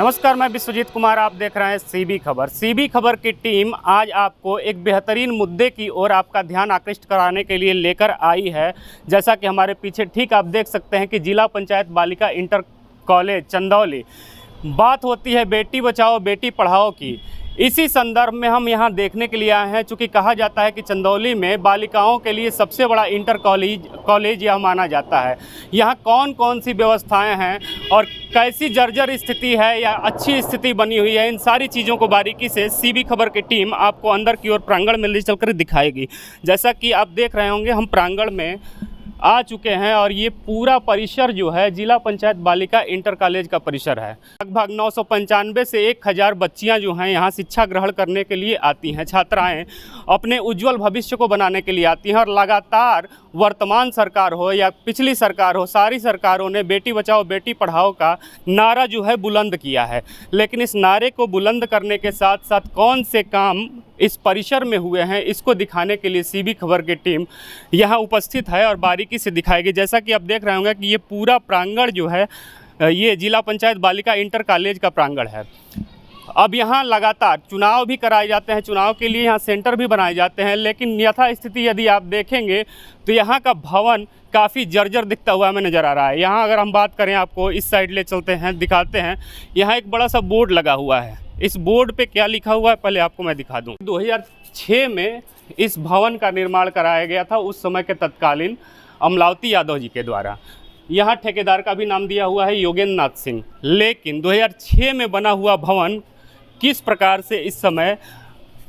नमस्कार, मैं विश्वजीत कुमार। आप देख रहे हैं सीबी खबर। सीबी खबर की टीम आज आपको एक बेहतरीन मुद्दे की ओर आपका ध्यान आकृष्ट कराने के लिए लेकर आई है। जैसा कि हमारे पीछे ठीक आप देख सकते हैं कि जिला पंचायत बालिका इंटर कॉलेज चंदौली, बात होती है बेटी बचाओ बेटी पढ़ाओ की। इसी संदर्भ में हम यहाँ देखने के लिए आए हैं, चूँकि कहा जाता है कि चंदौली में बालिकाओं के लिए सबसे बड़ा इंटर कॉलेज यह माना जाता है। यहाँ कौन कौन सी व्यवस्थाएं हैं और कैसी जर्जर स्थिति है या अच्छी स्थिति बनी हुई है, इन सारी चीज़ों को बारीकी से सीबी खबर की टीम आपको अंदर की ओर प्रांगण में ले चलकर दिखाएगी। जैसा कि आप देख रहे होंगे, हम प्रांगण में आ चुके हैं और ये पूरा परिसर जो है जिला पंचायत बालिका इंटर कॉलेज का परिसर है। लगभग 995 से 1000 बच्चियां जो हैं यहाँ शिक्षा ग्रहण करने के लिए आती हैं। छात्राएं अपने उज्जवल भविष्य को बनाने के लिए आती हैं और लगातार वर्तमान सरकार हो या पिछली सरकार हो, सारी सरकारों ने बेटी बचाओ बेटी पढ़ाओ का नारा जो है बुलंद किया है। लेकिन इस नारे को बुलंद करने के साथ साथ कौन से काम इस परिसर में हुए हैं, इसको दिखाने के लिए सीबी खबर की टीम यहाँ उपस्थित है और बारीकी से दिखाएगी। जैसा कि आप देख रहे होंगे कि ये पूरा प्रांगण जो है ये जिला पंचायत बालिका इंटर कॉलेज का प्रांगण है। अब यहाँ लगातार चुनाव भी कराए जाते हैं, चुनाव के लिए यहाँ सेंटर भी बनाए जाते हैं, लेकिन यथास्थिति यदि आप देखेंगे तो यहाँ का भवन काफ़ी जर्जर दिखता हुआ हमें नज़र आ रहा है। यहाँ अगर हम बात करें, आपको इस साइड ले चलते हैं, दिखाते हैं। यहाँ एक बड़ा सा बोर्ड लगा हुआ है। इस बोर्ड पे क्या लिखा हुआ है पहले आपको मैं दिखा दूँ। 2006 में इस भवन का निर्माण कराया गया था, उस समय के तत्कालीन अमलावती यादव जी के द्वारा। यहाँ ठेकेदार का भी नाम दिया हुआ है योगेंद्र नाथ सिंह। लेकिन 2006 में बना हुआ भवन किस प्रकार से इस समय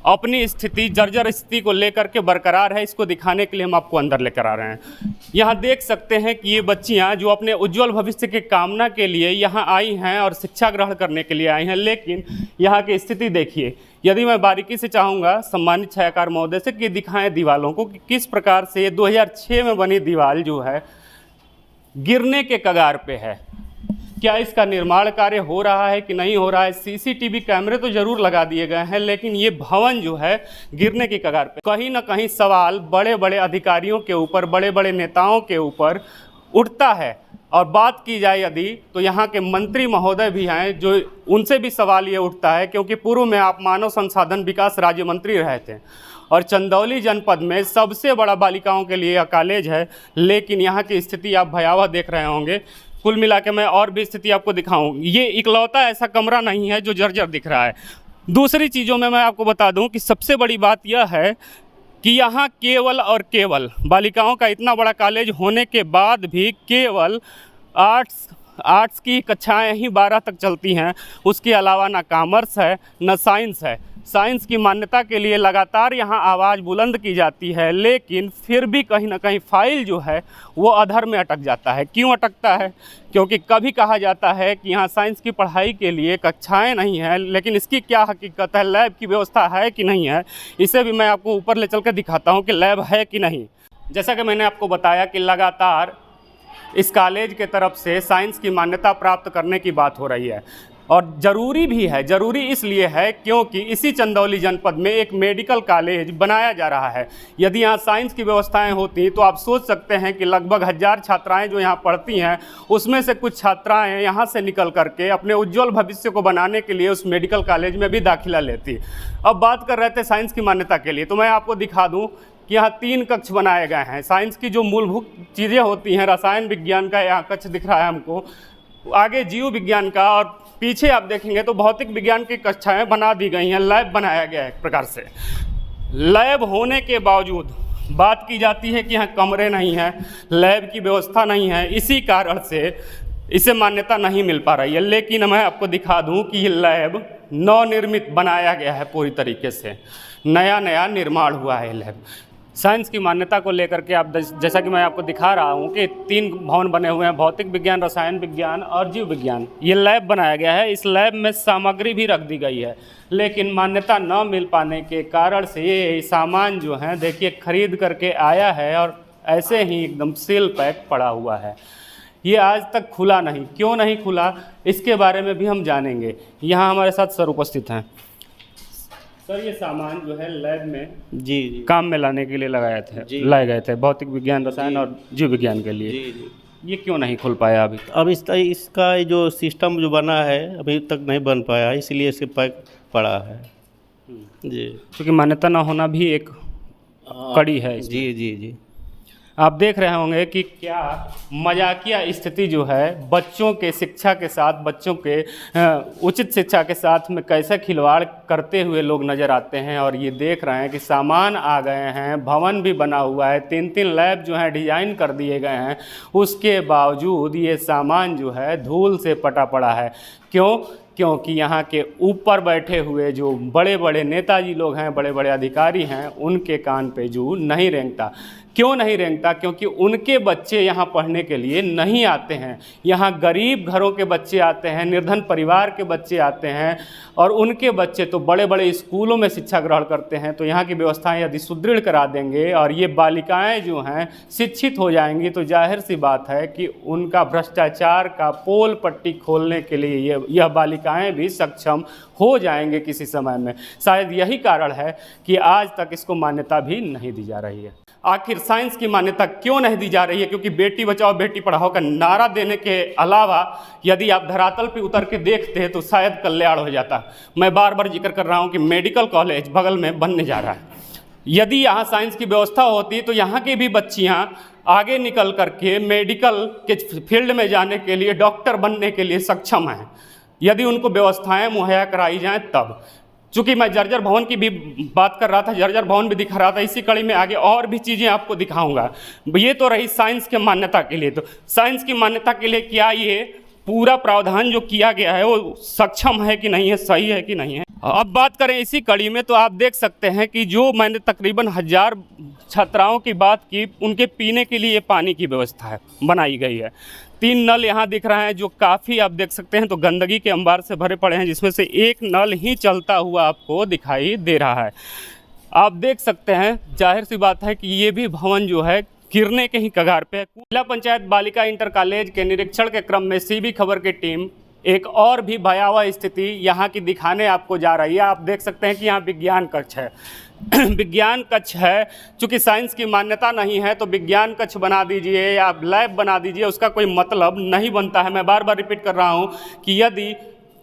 अपनी स्थिति, जर्जर स्थिति को लेकर के बरकरार है, इसको दिखाने के लिए हम आपको अंदर लेकर आ रहे हैं। यहाँ देख सकते हैं कि ये बच्चियाँ जो अपने उज्जवल भविष्य के कामना के लिए यहाँ आई हैं और शिक्षा ग्रहण करने के लिए आई हैं, लेकिन यहाँ की स्थिति देखिए। यदि मैं बारीकी से चाहूँगा सम्मानित छायाकार महोदय से कि दिखाएँ दीवालों को कि किस प्रकार से ये 2006 में बनी दीवार जो है गिरने के कगार पे है। क्या इसका निर्माण कार्य हो रहा है कि नहीं हो रहा है? सीसीटीवी कैमरे तो ज़रूर लगा दिए गए हैं, लेकिन ये भवन जो है गिरने की कगार पे। कहीं ना कहीं सवाल बड़े बड़े अधिकारियों के ऊपर, बड़े बड़े नेताओं के ऊपर उठता है। और बात की जाए यदि, तो यहाँ के मंत्री महोदय भी हैं, जो उनसे भी सवाल ये उठता है, क्योंकि पूर्व में आप मानव संसाधन विकास राज्य मंत्री रहे थे और चंदौली जनपद में सबसे बड़ा बालिकाओं के लिए कॉलेज है, लेकिन यहाँ की स्थिति आप भयावह देख रहे होंगे। कुल मिला के मैं और भी स्थिति आपको दिखाऊं, ये इकलौता ऐसा कमरा नहीं है जो जर्जर दिख रहा है। दूसरी चीज़ों में मैं आपको बता दूं कि सबसे बड़ी बात यह है कि यहाँ केवल और केवल बालिकाओं का इतना बड़ा कॉलेज होने के बाद भी केवल आर्ट्स की कक्षाएं ही 12 तक चलती हैं। उसके अलावा ना कॉमर्स है ना साइंस है। साइंस की मान्यता के लिए लगातार यहाँ आवाज़ बुलंद की जाती है, लेकिन फिर भी कहीं ना कहीं फाइल जो है वो अधर में अटक जाता है। क्यों अटकता है? क्योंकि कभी कहा जाता है कि यहाँ साइंस की पढ़ाई के लिए कक्षाएं नहीं हैं, लेकिन इसकी क्या हकीकत है, लैब की व्यवस्था है कि नहीं है, इसे भी मैं आपको ऊपर ले चल कर दिखाता हूँ कि लैब है कि नहीं। जैसा कि मैंने आपको बताया कि लगातार इस कॉलेज के तरफ से साइंस की मान्यता प्राप्त करने की बात हो रही है और ज़रूरी भी है। ज़रूरी इसलिए है क्योंकि इसी चंदौली जनपद में एक मेडिकल कॉलेज बनाया जा रहा है। यदि यहाँ साइंस की व्यवस्थाएं होती तो आप सोच सकते हैं कि लगभग 1000 छात्राएं जो यहाँ पढ़ती हैं, उसमें से कुछ छात्राएं यहाँ से निकल करके अपने उज्जवल भविष्य को बनाने के लिए उस मेडिकल कॉलेज में भी दाखिला लेती। अब बात कर रहे थे साइंस की मान्यता के लिए, तो मैं आपको दिखा दूँ कि यहाँ 3 कक्ष बनाए गए हैं। साइंस की जो मूलभूत चीज़ें होती हैं, रसायन विज्ञान का यहाँ कक्ष दिख रहा है हमको, आगे जीव विज्ञान का, और पीछे आप देखेंगे तो भौतिक विज्ञान की कक्षाएं बना दी गई हैं। लैब बनाया गया है एक प्रकार से। लैब होने के बावजूद बात की जाती है कि यहाँ कमरे नहीं हैं, लैब की व्यवस्था नहीं है, इसी कारण से इसे मान्यता नहीं मिल पा रही है। लेकिन मैं आपको दिखा दूं कि ये लैब नवनिर्मित बनाया गया है, पूरी तरीके से नया निर्माण हुआ है लैब। साइंस की मान्यता को लेकर के आप जैसा कि मैं आपको दिखा रहा हूँ कि 3 भवन बने हुए हैं, भौतिक विज्ञान, रसायन विज्ञान और जीव विज्ञान। ये लैब बनाया गया है। इस लैब में सामग्री भी रख दी गई है, लेकिन मान्यता न मिल पाने के कारण से ये सामान जो है देखिए खरीद करके आया है और ऐसे ही एकदम सील पैक पड़ा हुआ है। ये आज तक खुला नहीं। क्यों नहीं खुला, इसके बारे में भी हम जानेंगे। यहाँ हमारे साथ सर उपस्थित हैं। सर, ये सामान जो है लैब में जी काम में लाने के लिए लाए गए थे, भौतिक विज्ञान, रसायन और जीव विज्ञान के लिए। जी। ये क्यों नहीं खुल पाया अभी? अब इसका ये जो सिस्टम जो बना है अभी तक नहीं बन पाया, इसलिए इसे पैक पड़ा है जी। क्योंकि मान्यता ना होना भी एक कड़ी है इसमें। जी जी जी। आप देख रहे होंगे कि क्या मजाकिया स्थिति जो है बच्चों के शिक्षा के साथ, बच्चों के उचित शिक्षा के साथ में कैसे खिलवाड़ करते हुए लोग नज़र आते हैं। और ये देख रहे हैं कि सामान आ गए हैं, भवन भी बना हुआ है, 3-3 लैब जो हैं डिजाइन कर दिए गए हैं, उसके बावजूद ये सामान जो है धूल से पटा पड़ा है। क्यों? क्योंकि यहाँ के ऊपर बैठे हुए जो बड़े बड़े नेताजी लोग हैं, बड़े बड़े अधिकारी हैं, उनके कान पे जू नहीं रेंगता। क्यों नहीं रेंगता? क्योंकि उनके बच्चे यहाँ पढ़ने के लिए नहीं आते हैं। यहाँ गरीब घरों के बच्चे आते हैं, निर्धन परिवार के बच्चे आते हैं, और उनके बच्चे तो बड़े बड़े स्कूलों में शिक्षा ग्रहण करते हैं। तो यहाँ की व्यवस्थाएं यदि सुदृढ़ करा देंगे और ये बालिकाएं जो हैं शिक्षित हो जाएंगी, तो जाहिर सी बात है कि उनका भ्रष्टाचार का पोल पट्टी खोलने के लिए यह बालिकाएं भी सक्षम हो जाएंगे किसी समय में। शायद यही कारण है कि आज तक इसको मान्यता भी नहीं दी जा रही है। आखिर साइंस की मान्यता क्यों नहीं दी जा रही है? क्योंकि बेटी बचाओ बेटी पढ़ाओ का नारा देने के अलावा यदि आप धरातल पे उतर के देखते हैं तो शायद कल्याण हो जाता। मैं बार बार जिक्र कर रहा हूँ कि मेडिकल कॉलेज बगल में बनने जा रहा है। यदि यहाँ साइंस की व्यवस्था होती तो यहाँ की भी बच्चियाँ आगे निकल करके मेडिकल के फील्ड में जाने के लिए, डॉक्टर बनने के लिए सक्षम हैं, यदि उनको व्यवस्थाएँ मुहैया कराई जाएँ तब। चूँकि मैं जर्जर भवन की भी बात कर रहा था, जर्जर भवन भी दिखा रहा था, इसी कड़ी में आगे और भी चीज़ें आपको दिखाऊंगा। ये तो रही साइंस के मान्यता के लिए। तो साइंस की मान्यता के लिए क्या ये पूरा प्रावधान जो किया गया है वो सक्षम है कि नहीं है, सही है कि नहीं है? अब बात करें इसी कड़ी में तो आप देख सकते हैं कि जो मैंने तकरीबन 1000 छात्राओं की बात की, उनके पीने के लिए पानी की व्यवस्था है बनाई गई है। 3 नल यहाँ दिख रहे हैं जो काफ़ी आप देख सकते हैं तो गंदगी के अंबार से भरे पड़े हैं, जिसमें से एक नल ही चलता हुआ आपको दिखाई दे रहा है। आप देख सकते हैं, जाहिर सी बात है कि ये भी भवन जो है गिरने के ही कगार पे है। जिला पंचायत बालिका इंटर कॉलेज के निरीक्षण के क्रम में सीबी खबर की टीम एक और भी भयावह स्थिति यहाँ की दिखाने आपको जा रही है। आप देख सकते हैं कि यहाँ विज्ञान कक्ष है। विज्ञान कक्ष है, चूँकि साइंस की मान्यता नहीं है तो विज्ञान कक्ष बना दीजिए या लैब बना दीजिए, उसका कोई मतलब नहीं बनता है। मैं बार बार रिपीट कर रहा हूँ कि यदि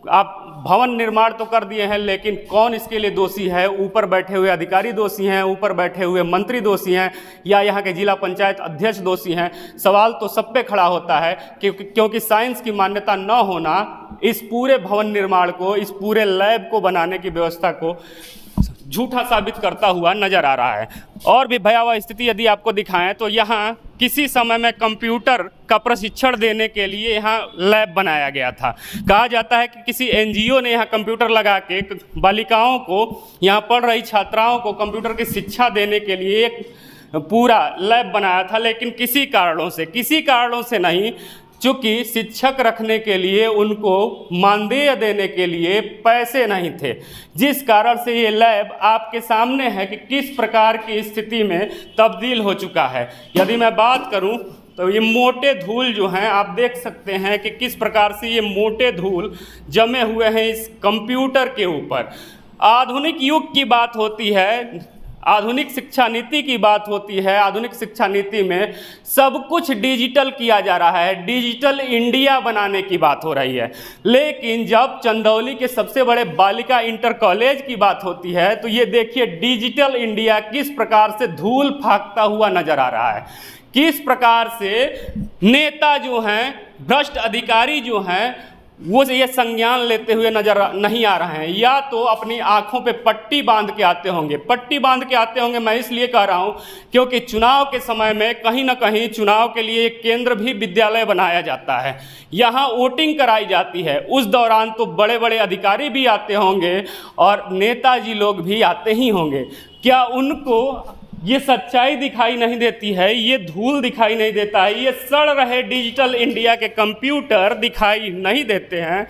आप भवन निर्माण तो कर दिए हैं, लेकिन कौन इसके लिए दोषी है? ऊपर बैठे हुए अधिकारी दोषी हैं, ऊपर बैठे हुए मंत्री दोषी हैं, या यहाँ के जिला पंचायत अध्यक्ष दोषी हैं? सवाल तो सब पे खड़ा होता है क्योंकि साइंस की मान्यता न होना इस पूरे भवन निर्माण को, इस पूरे लैब को बनाने की व्यवस्था को झूठा साबित करता हुआ नजर आ रहा है। और भी भयावह स्थिति यदि आपको दिखाएं तो यहाँ किसी समय में कंप्यूटर का प्रशिक्षण देने के लिए यहाँ लैब बनाया गया था। कहा जाता है कि किसी एनजीओ ने यहाँ कंप्यूटर लगा के बालिकाओं को, यहाँ पढ़ रही छात्राओं को कंप्यूटर की शिक्षा देने के लिए एक पूरा लैब बनाया था, लेकिन किसी कारणों से नहीं, चूँकि शिक्षक रखने के लिए उनको मानदेय देने के लिए पैसे नहीं थे, जिस कारण से ये लैब आपके सामने है कि किस प्रकार की स्थिति में तब्दील हो चुका है। यदि मैं बात करूं तो ये मोटे धूल जो हैं आप देख सकते हैं कि किस प्रकार से ये मोटे धूल जमे हुए हैं इस कंप्यूटर के ऊपर। आधुनिक युग की बात होती है, आधुनिक शिक्षा नीति की बात होती है, आधुनिक शिक्षा नीति में सब कुछ डिजिटल किया जा रहा है, डिजिटल इंडिया बनाने की बात हो रही है। लेकिन जब चंदौली के सबसे बड़े बालिका इंटर कॉलेज की बात होती है तो ये देखिए डिजिटल इंडिया किस प्रकार से धूल फाकता हुआ नजर आ रहा है, किस प्रकार से नेता जो हैं, भ्रष्ट अधिकारी जो हैं, वो ये संज्ञान लेते हुए नजर नहीं आ रहे हैं। या तो अपनी आंखों पे पट्टी बांध के आते होंगे। मैं इसलिए कह रहा हूँ क्योंकि चुनाव के समय में कहीं ना कहीं चुनाव के लिए एक केंद्र भी विद्यालय बनाया जाता है, यहाँ वोटिंग कराई जाती है। उस दौरान तो बड़े बड़े अधिकारी भी आते होंगे और नेताजी लोग भी आते ही होंगे। क्या उनको ये सच्चाई दिखाई नहीं देती है? ये धूल दिखाई नहीं देता है? ये सड़ रहे डिजिटल इंडिया के कंप्यूटर दिखाई नहीं देते हैं?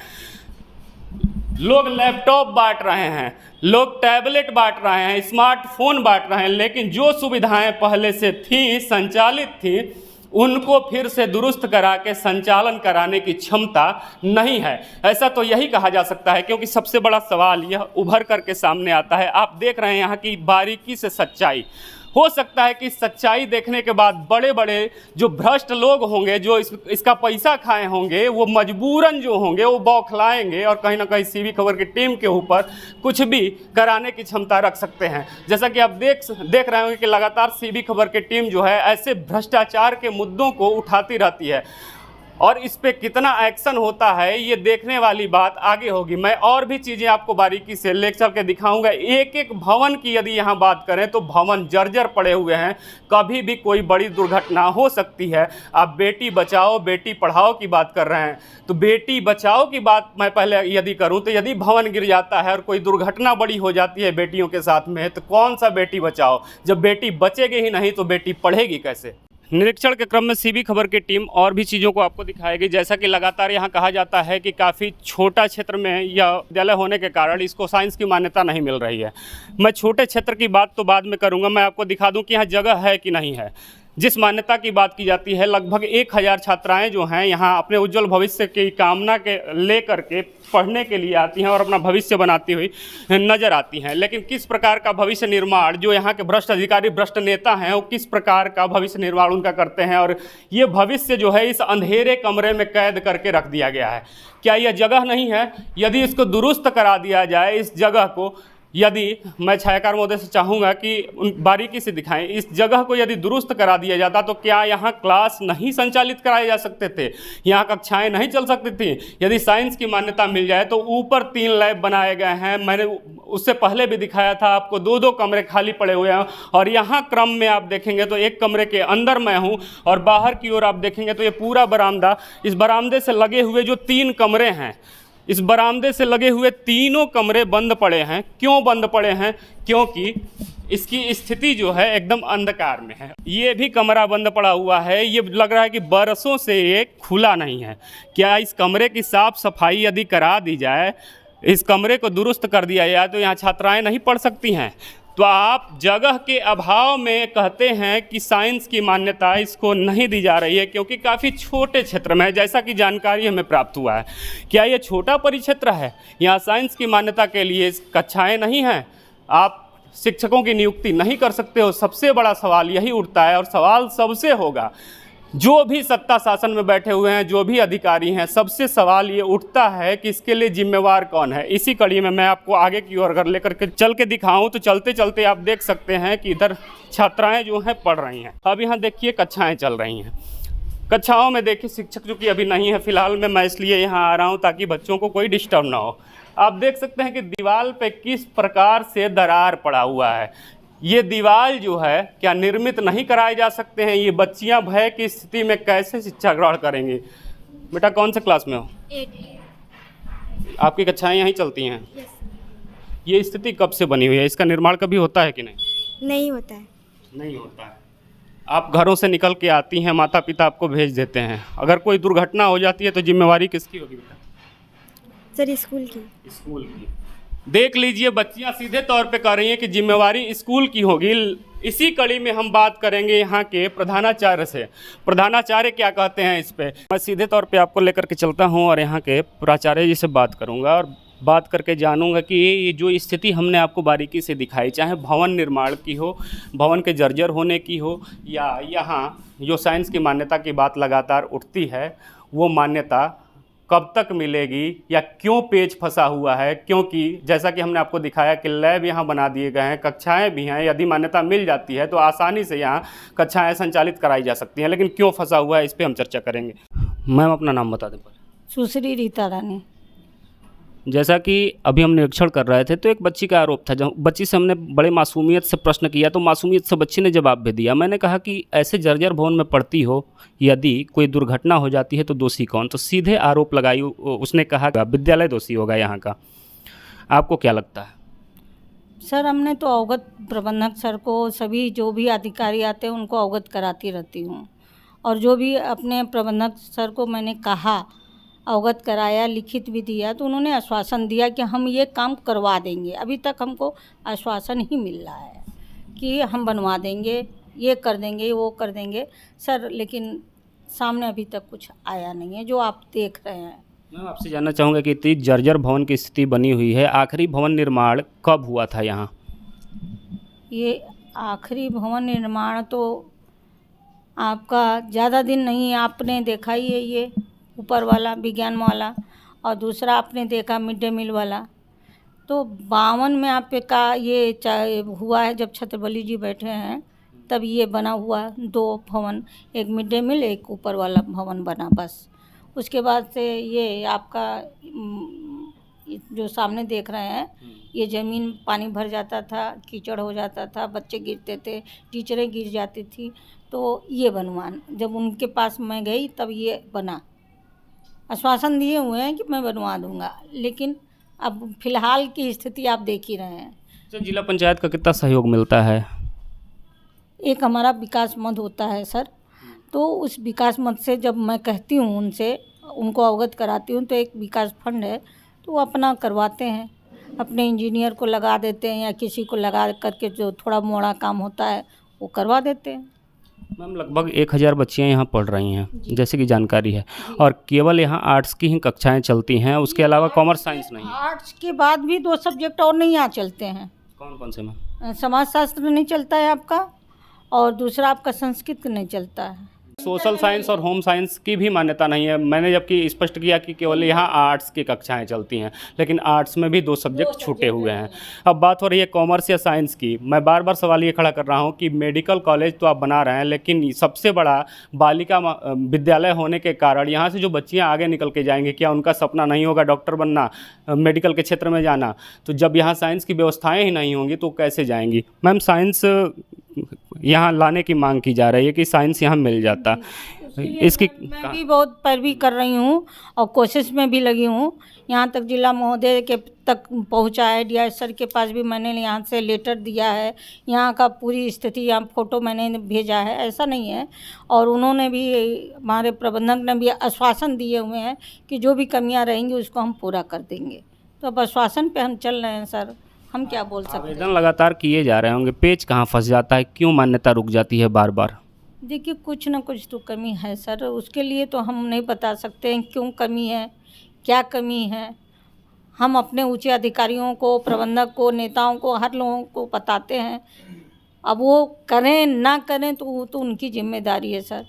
लोग लैपटॉप बांट रहे हैं, लोग टैबलेट बांट रहे हैं, स्मार्टफोन बांट रहे हैं, लेकिन जो सुविधाएं पहले से थी, संचालित थी, उनको फिर से दुरुस्त करा के संचालन कराने की क्षमता नहीं है। ऐसा तो यही कहा जा सकता है, क्योंकि सबसे बड़ा सवाल यह उभर करके सामने आता है। आप देख रहे हैं यहाँ की बारीकी से सच्चाई। हो सकता है कि सच्चाई देखने के बाद बड़े बड़े जो भ्रष्ट लोग होंगे, जो इसका पैसा खाए होंगे, वो मजबूरन जो होंगे वो बौखलाएंगे और कहीं ना कहीं सीबी खबर की टीम के ऊपर कुछ भी कराने की क्षमता रख सकते हैं। जैसा कि आप देख रहे होंगे कि लगातार सीबी खबर की टीम जो है ऐसे भ्रष्टाचार के मुद्दों को उठाती रहती है और इस पे कितना एक्शन होता है ये देखने वाली बात आगे होगी। मैं और भी चीज़ें आपको बारीकी से ले चल के दिखाऊंगा। एक एक भवन की यदि यहाँ बात करें तो भवन जर्जर पड़े हुए हैं, कभी भी कोई बड़ी दुर्घटना हो सकती है। आप बेटी बचाओ बेटी पढ़ाओ की बात कर रहे हैं, तो बेटी बचाओ की बात मैं पहले यदि करूँ तो यदि भवन गिर जाता है और कोई दुर्घटना बड़ी हो जाती है बेटियों के साथ में, तो कौन सा बेटी बचाओ? जब बेटी बचेगी ही नहीं तो बेटी पढ़ेगी कैसे? निरीक्षण के क्रम में सीबी खबर की टीम और भी चीज़ों को आपको दिखाएगी। जैसा कि लगातार यहाँ कहा जाता है कि काफ़ी छोटा क्षेत्र में यह विद्यालय होने के कारण इसको साइंस की मान्यता नहीं मिल रही है। मैं छोटे क्षेत्र की बात तो बाद में करूँगा, मैं आपको दिखा दूँ कि यहाँ जगह है कि नहीं है। जिस मान्यता की बात की जाती है, लगभग 1000 छात्राएं जो हैं यहाँ अपने उज्जवल भविष्य की कामना के लेकर के पढ़ने के लिए आती हैं और अपना भविष्य बनाती हुई नज़र आती हैं। लेकिन किस प्रकार का भविष्य निर्माण जो यहाँ के भ्रष्ट अधिकारी, भ्रष्ट नेता हैं, वो किस प्रकार का भविष्य निर्माण उनका करते हैं, और ये भविष्य जो है इस अंधेरे कमरे में कैद करके रख दिया गया है। क्या यह जगह नहीं है? यदि इसको दुरुस्त करा दिया जाए, इस जगह को, यदि मैं छायाकार महोदय से चाहूँगा कि उन बारीकी से दिखाएं, इस जगह को यदि दुरुस्त करा दिया जाता तो क्या यहाँ क्लास नहीं संचालित कराए जा सकते थे? यहाँ कक्षाएं नहीं चल सकती थी? यदि साइंस की मान्यता मिल जाए तो ऊपर 3 लैब बनाए गए हैं। मैंने उससे पहले भी दिखाया था आपको, 2-2 कमरे खाली पड़े हुए हैं और यहाँ क्रम में आप देखेंगे तो एक कमरे के अंदर मैं हूँ और बाहर की ओर आप देखेंगे तो ये पूरा बरामदा, इस बरामदे से लगे हुए जो 3 कमरे हैं, इस बरामदे से लगे हुए तीनों कमरे बंद पड़े हैं। क्यों बंद पड़े हैं? क्योंकि इसकी स्थिति जो है एकदम अंधकार में है। ये भी कमरा बंद पड़ा हुआ है, ये लग रहा है कि बरसों से ये खुला नहीं है। क्या इस कमरे की साफ सफाई यदि करा दी जाए, इस कमरे को दुरुस्त कर दिया जाए तो यहाँ छात्राएं नहीं पढ़ सकती हैं? तो आप जगह के अभाव में कहते हैं कि साइंस की मान्यता इसको नहीं दी जा रही है क्योंकि काफ़ी छोटे क्षेत्र में है, जैसा कि जानकारी हमें प्राप्त हुआ है। क्या ये छोटा परिक्षेत्र है? यहाँ साइंस की मान्यता के लिए कक्षाएं नहीं हैं, आप शिक्षकों की नियुक्ति नहीं कर सकते हो। सबसे बड़ा सवाल यही उठता है और सवाल सबसे होगा, जो भी सत्ता शासन में बैठे हुए हैं, जो भी अधिकारी हैं, सबसे सवाल ये उठता है कि इसके लिए जिम्मेवार कौन है। इसी कड़ी में मैं आपको आगे की ओर अगर लेकर के चल के दिखाऊं तो चलते चलते आप देख सकते हैं कि इधर छात्राएं जो हैं पढ़ रही हैं। अब यहाँ देखिए कक्षाएं चल रही हैं। कक्षाओं में देखिए शिक्षक जो कि अभी नहीं है फिलहाल में, मैं इसलिए यहाँ आ रहा हूँ ताकि बच्चों को कोई डिस्टर्ब ना हो। आप देख सकते हैं कि दीवार पे किस प्रकार से दरार पड़ा हुआ है। ये दीवार जो है क्या निर्मित नहीं कराए जा सकते हैं? ये बच्चियां भय की स्थिति में कैसे शिक्षा ग्रहण करेंगी? बेटा कौन से क्लास में हो? 8। आपकी कक्षाएं यहीं चलती हैं? यस। ये स्थिति कब से बनी हुई है? इसका निर्माण कभी होता है कि नहीं? नहीं होता है। नहीं होता है। आप घरों से निकल के आती हैं, माता पिता आपको भेज देते हैं, अगर कोई दुर्घटना हो जाती है तो जिम्मेवारी किसकी होगी बेटा? सर स्कूल की। स्कूल की। देख लीजिए बच्चियां सीधे तौर पे कह रही हैं कि जिम्मेवारी स्कूल की होगी। इसी कड़ी में हम बात करेंगे यहाँ के प्रधानाचार्य से। प्रधानाचार्य क्या कहते हैं इस पे? मैं सीधे तौर पे आपको लेकर के चलता हूँ और यहाँ के प्राचार्य जी से बात करूँगा और बात करके जानूंगा कि ये जो स्थिति हमने आपको बारीकी से दिखाई, चाहे भवन निर्माण की हो, भवन के जर्जर होने की हो, या यहाँ जो साइंस की मान्यता की बात लगातार उठती है, वो मान्यता कब तक मिलेगी या क्यों पेच फंसा हुआ है? क्योंकि जैसा कि हमने आपको दिखाया कि लैब यहाँ बना दिए गए हैं, कक्षाएं भी हैं, यदि मान्यता मिल जाती है तो आसानी से यहाँ कक्षाएं संचालित कराई जा सकती हैं, लेकिन क्यों फंसा हुआ है इस पर हम चर्चा करेंगे। मैम अपना नाम बता दें। सुश्री रीता रानी। जैसा कि अभी हम निरीक्षण कर रहे थे तो एक बच्ची का आरोप था, जब बच्ची से हमने बड़े मासूमियत से प्रश्न किया तो मासूमियत से बच्ची ने जवाब भी दिया। मैंने कहा कि ऐसे जर्जर भवन में पढ़ती हो, यदि कोई दुर्घटना हो जाती है तो दोषी कौन? तो सीधे आरोप लगाई, उसने कहा विद्यालय दोषी होगा यहाँ का। आपको क्या लगता है? सर हमने तो अवगत प्रबंधक सर को, सभी जो भी अधिकारी आते हैं उनको अवगत कराती रहती हूँ, और जो भी अपने प्रबंधक सर को मैंने कहा, अवगत कराया, लिखित भी दिया, तो उन्होंने आश्वासन दिया कि हम ये काम करवा देंगे। अभी तक हमको आश्वासन ही मिल रहा है कि हम बनवा देंगे, ये कर देंगे, वो कर देंगे सर, लेकिन सामने अभी तक कुछ आया नहीं है जो आप देख रहे हैं। मैं आपसे जानना चाहूँगा कि इतनी जर्जर भवन की स्थिति बनी हुई है, आखिरी भवन निर्माण कब हुआ था यहाँ? ये आखिरी भवन निर्माण तो आपका ज़्यादा दिन नहीं है, आपने देखा ही है ये ऊपर वाला विज्ञान वाला, और दूसरा आपने देखा मिड डे मील वाला। तो 52 में आपका ये हुआ है जब छत्रपति जी बैठे हैं, तब ये बना हुआ 2 भवन, एक मिड डे मील, एक ऊपर वाला भवन बना बस। उसके बाद से ये आपका जो सामने देख रहे हैं, ये ज़मीन पानी भर जाता था, कीचड़ हो जाता था, बच्चे गिरते थे, टीचरें गिर जाती थी, तो ये बनवान जब उनके पास मैं गई तब ये बना। आश्वासन दिए हुए हैं कि मैं बनवा दूंगा, लेकिन अब फिलहाल की स्थिति आप देख ही रहे हैं। तो जिला पंचायत का कितना सहयोग मिलता है? एक हमारा विकास मद होता है सर, तो उस विकास मद से जब मैं कहती हूँ उनसे, उनको अवगत कराती हूँ, तो एक विकास फंड है तो वो अपना करवाते हैं, अपने इंजीनियर को लगा देते हैं या किसी को लगा करके जो थोड़ा मोड़ा काम होता है वो करवा देते हैं। मैम लगभग 1000 बच्चियाँ यहाँ पढ़ रही हैं जैसे कि जानकारी है, और केवल यहाँ आर्ट्स की ही कक्षाएं चलती हैं, उसके अलावा कॉमर्स साइंस नहीं है? आर्ट्स के बाद भी 2 सब्जेक्ट और नहीं यहाँ चलते हैं। कौन कौन से मैम? समाजशास्त्र नहीं चलता है आपका, और दूसरा आपका संस्कृत नहीं चलता है। सोशल साइंस और होम साइंस की भी मान्यता नहीं है। मैंने जबकि स्पष्ट किया कि केवल यहाँ आर्ट्स की कक्षाएं चलती हैं, लेकिन आर्ट्स में भी 2 सब्जेक्ट छूटे हुए हैं। अब बात हो रही है कॉमर्स या साइंस की। मैं बार बार सवाल ये खड़ा कर रहा हूँ कि मेडिकल कॉलेज तो आप बना रहे हैं, लेकिन सबसे बड़ा बालिका विद्यालय होने के कारण यहाँ से जो बच्चियाँ आगे निकल के जाएंगी, क्या उनका सपना नहीं होगा डॉक्टर बनना, मेडिकल के क्षेत्र में जाना? तो जब यहाँ साइंस की व्यवस्थाएँ ही नहीं होंगी तो कैसे जाएंगी? मैम साइंस यहाँ लाने की मांग की जा रही है कि साइंस यहाँ मिल जाता। इसकी मैं भी बहुत पैरवी कर रही हूँ और कोशिश में भी लगी हूँ। यहाँ तक जिला महोदय के तक पहुँचा है, डीआई सर के पास भी मैंने यहाँ से लेटर दिया है, यहाँ का पूरी स्थिति, यहाँ फ़ोटो मैंने भेजा है, ऐसा नहीं है। और उन्होंने भी, हमारे प्रबंधक ने भी आश्वासन दिए हुए हैं कि जो भी कमियाँ रहेंगी उसको हम पूरा कर देंगे। तो अब आश्वासन पे हम चल रहे हैं सर, हम क्या बोल सकते हैं। आवेदन लगातार किए जा रहे होंगे, पेच कहाँ फंस जाता है, क्यों मान्यता रुक जाती है बार बार? देखिए कुछ ना कुछ तो कमी है सर, उसके लिए तो हम नहीं बता सकते हैं क्यों कमी है, क्या कमी है। हम अपने ऊंचे अधिकारियों को, प्रबंधक को, नेताओं को, हर लोगों को बताते हैं। अब वो करें ना करें तो वो तो उनकी जिम्मेदारी है सर।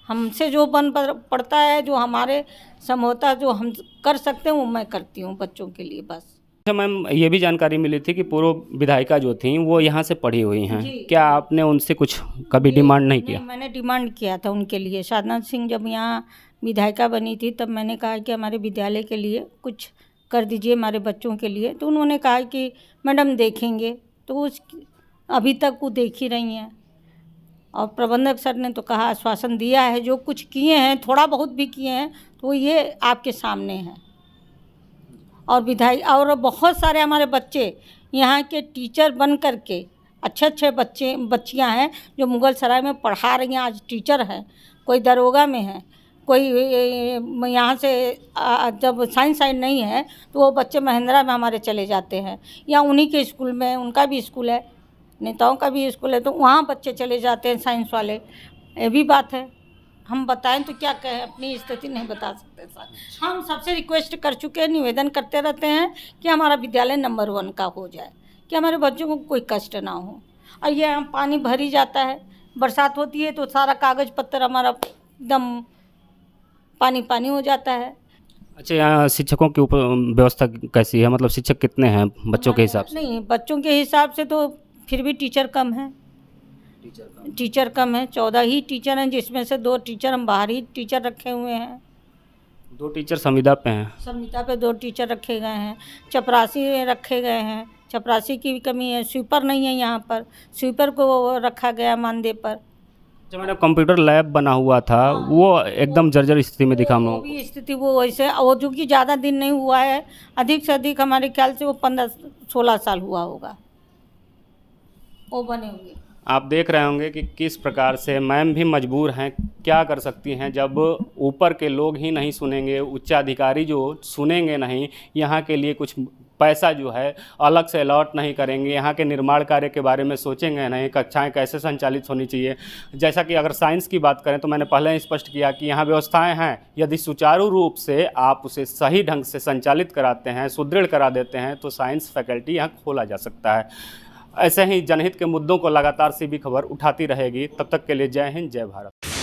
हमसे जो बन पड़ता है, जो हमारे संभवतः जो हम कर सकते हैं वो मैं करती हूँ बच्चों के लिए बस। अच्छा मैम, ये भी जानकारी मिली थी कि पूर्व विधायिका जो थी वो यहाँ से पढ़ी हुई हैं, क्या आपने उनसे कुछ कभी डिमांड नहीं किया? मैंने डिमांड किया था उनके लिए। साधना सिंह जब यहाँ विधायिका बनी थी तब मैंने कहा कि हमारे विद्यालय के लिए कुछ कर दीजिए, हमारे बच्चों के लिए। तो उन्होंने कहा कि मैडम देखेंगे, तो उस अभी तक वो देख ही रही हैं। और प्रबंधक सर ने तो कहा, आश्वासन दिया है, जो कुछ किए हैं, थोड़ा बहुत भी किए हैं, तो ये आपके सामने है। और विधायक और बहुत सारे हमारे बच्चे यहाँ के टीचर बन कर के, अच्छे अच्छे बच्चियाँ हैं जो मुगल सराय में पढ़ा रही हैं, आज टीचर हैं। कोई दरोगा में है, कोई यहाँ से जब साइंस साइड नहीं है तो वो बच्चे महिंद्रा में हमारे चले जाते हैं, या उन्हीं के स्कूल में, उनका भी स्कूल है, नेताओं का भी स्कूल है, तो वहाँ बच्चे चले जाते हैं साइंस वाले। ये भी बात है। हम बताएं तो क्या कहें, अपनी स्थिति नहीं बता सकते सर। हम सबसे रिक्वेस्ट कर चुके हैं, निवेदन करते रहते हैं कि हमारा विद्यालय नंबर 1 का हो जाए, कि हमारे बच्चों को कोई कष्ट ना हो। और ये हम पानी भर ही जाता है, बरसात होती है तो सारा कागज़ पत्तर हमारा एकदम पानी पानी हो जाता है। अच्छा, यहाँ शिक्षकों की व्यवस्था कैसी है? मतलब शिक्षक कितने हैं बच्चों के हिसाब से? नहीं, बच्चों के हिसाब से तो फिर भी टीचर कम है। टीचर कम है, 14 ही टीचर हैं, जिसमें से 2 टीचर हम बाहरी टीचर रखे हुए हैं। 2 टीचर संविदा पे हैं। संविदा पे 2 टीचर रखे गए हैं, चपरासी रखे गए हैं, चपरासी की भी कमी है। स्वीपर नहीं है यहाँ पर, स्वीपर को रखा गया मानदेय पर। जब मैंने कंप्यूटर लैब बना हुआ था वो एकदम जर्जर स्थिति में दिखा हम लोगों को। भी स्थिति वो वैसे, वो जो कि ज़्यादा दिन नहीं हुआ है, अधिक से अधिक हमारे ख्याल से वो 15-16 साल हुआ होगा वो बने हुए। आप देख रहे होंगे कि किस प्रकार से मैम भी मजबूर हैं, क्या कर सकती हैं जब ऊपर के लोग ही नहीं सुनेंगे, उच्चाधिकारी जो सुनेंगे नहीं, यहाँ के लिए कुछ पैसा जो है अलग से अलॉट नहीं करेंगे, यहाँ के निर्माण कार्य के बारे में सोचेंगे नहीं, कक्षाएं कैसे संचालित होनी चाहिए। जैसा कि अगर साइंस की बात करें तो मैंने पहले ही स्पष्ट किया कि यहाँ व्यवस्थाएं हैं, यदि सुचारू रूप से आप उसे सही ढंग से संचालित कराते हैं, सुदृढ़ करा देते हैं, तो साइंस फैकल्टी यहाँ खोला जा सकता है। ऐसे ही जनहित के मुद्दों को लगातार सीबी खबर उठाती रहेगी। तब तक के लिए जय हिंद, जय भारत।